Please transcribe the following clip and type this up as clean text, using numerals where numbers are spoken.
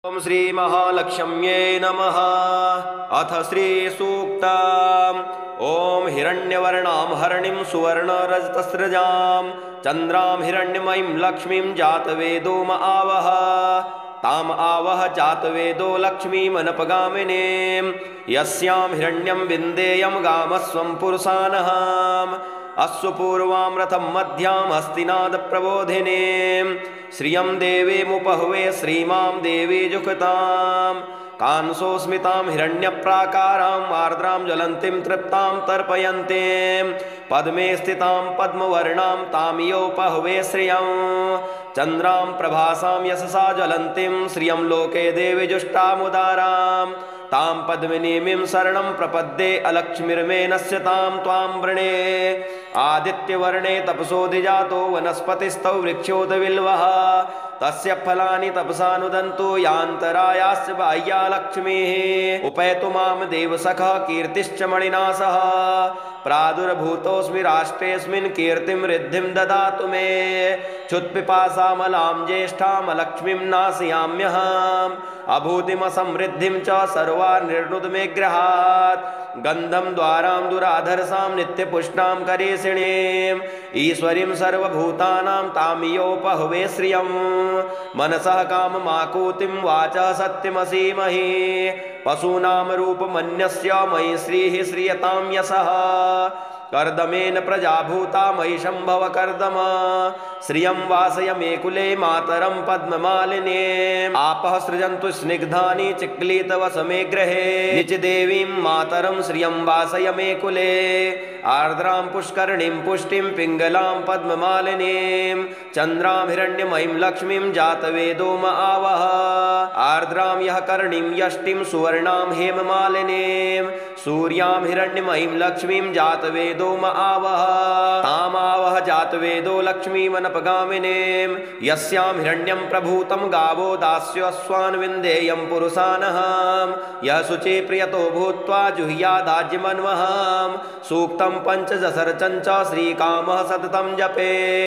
ओम श्री महालक्ष्म्ये नमः। अथ श्री सूक्तम्। ओम हिरण्यवर्णां हरणिं सुवर्णरजतस्रजां चन्द्रां हिरण्यमयीं लक्ष्मीं जातवेदो म आवह। ताम आवह जातवेदो लक्ष्मीमनपगामिनीं यस्यां हिरण्यं विन्देयं गामस्वं पुरुषानहम्। अस्सु पूर्वां रथं मध्यां हस्तिनाद प्रबोधिनीं श्रियं देवीमुपहुवे श्रीमां देवी जुषतां। कांसोस्मितां हिरण्यप्राकारां आर्द्रां ज्वलन्तीं तृप्तां तर्पयन्तीं पद्मे स्थितां पद्मवर्णां तामियोपहुवे श्रियं। चन्द्रां प्रभासां यशसा ज्वलन्तीं श्रियं लोके देवी जुष्टामुदारां। तां पद्मिनीमिं शरणं प्रपद्ये अलक्ष्मीर्मे नश्यतां त्वां वृणे। आदित्यवर्णे तपसोऽधिजातो वनस्पतिस्थौ वृक्षोदविल्वः तस्य फलानि तपसानुदन्तु यान्तरायाश्च बाह्या लक्ष्मीः। उपैतु मां देवसखः कीर्तिश्च मणिना सह प्रादुर्भूतोऽस्मि राष्ट्रेऽस्मिन् कीर्तिं रिद्धिं ददातु मे। क्षुत्पिपासामलां ज्येष्ठामलक्ष्मीं नाशयाम्यहम् अभूतिमसमृद्धिं च सर्वान्निर्णुद मे गृहात्। गन्धं द्वारां दुराधरसां नित्यपुष्णां करेशिणीं ईश्वरीं सर्वभूतानां तामियोपहुवे श्रियं। मनसः काममाकूतिं वाचः सत्यमसीमहि पशूनां रूपमन्यस्य मयि श्रीः श्रियतां यशः। कर्दमेन प्रजाभूता मयि शम्भव कर्दम श्रियं वासय मे कुले मातरं पद्ममालिनीम्। आपः सृजन्तु स्निग्धानि चिक्लितवस मे गृहे निजदेवीं मातरं श्रियं वासय मे कुले। आर्द्रां पुष्करणीं पुष्टिं पिङ्गलां पद्ममालिनीं चन्द्रां हिरण्यमयीं लक्ष्मीं जातवेदो म आवह। आर्द्रां यः कर्णीं यष्टिं सुवर्णां हेममालिनीं सूर्यां हिरण्यमयीं लक्ष्मीं जातवेदो म आवह। तामावह जातवेदो लक्ष्मीमनपगामिनीं यस्यां हिरण्यं प्रभूतं गावो दास्योऽस्वान् विन्देयं पुरुषानहम्। यः शुचि प्रियतो भूत्वा जुह्यादाज्यमन्वहम् सूक्तं पञ्चदशरचं च श्रीकामः सततं जपे।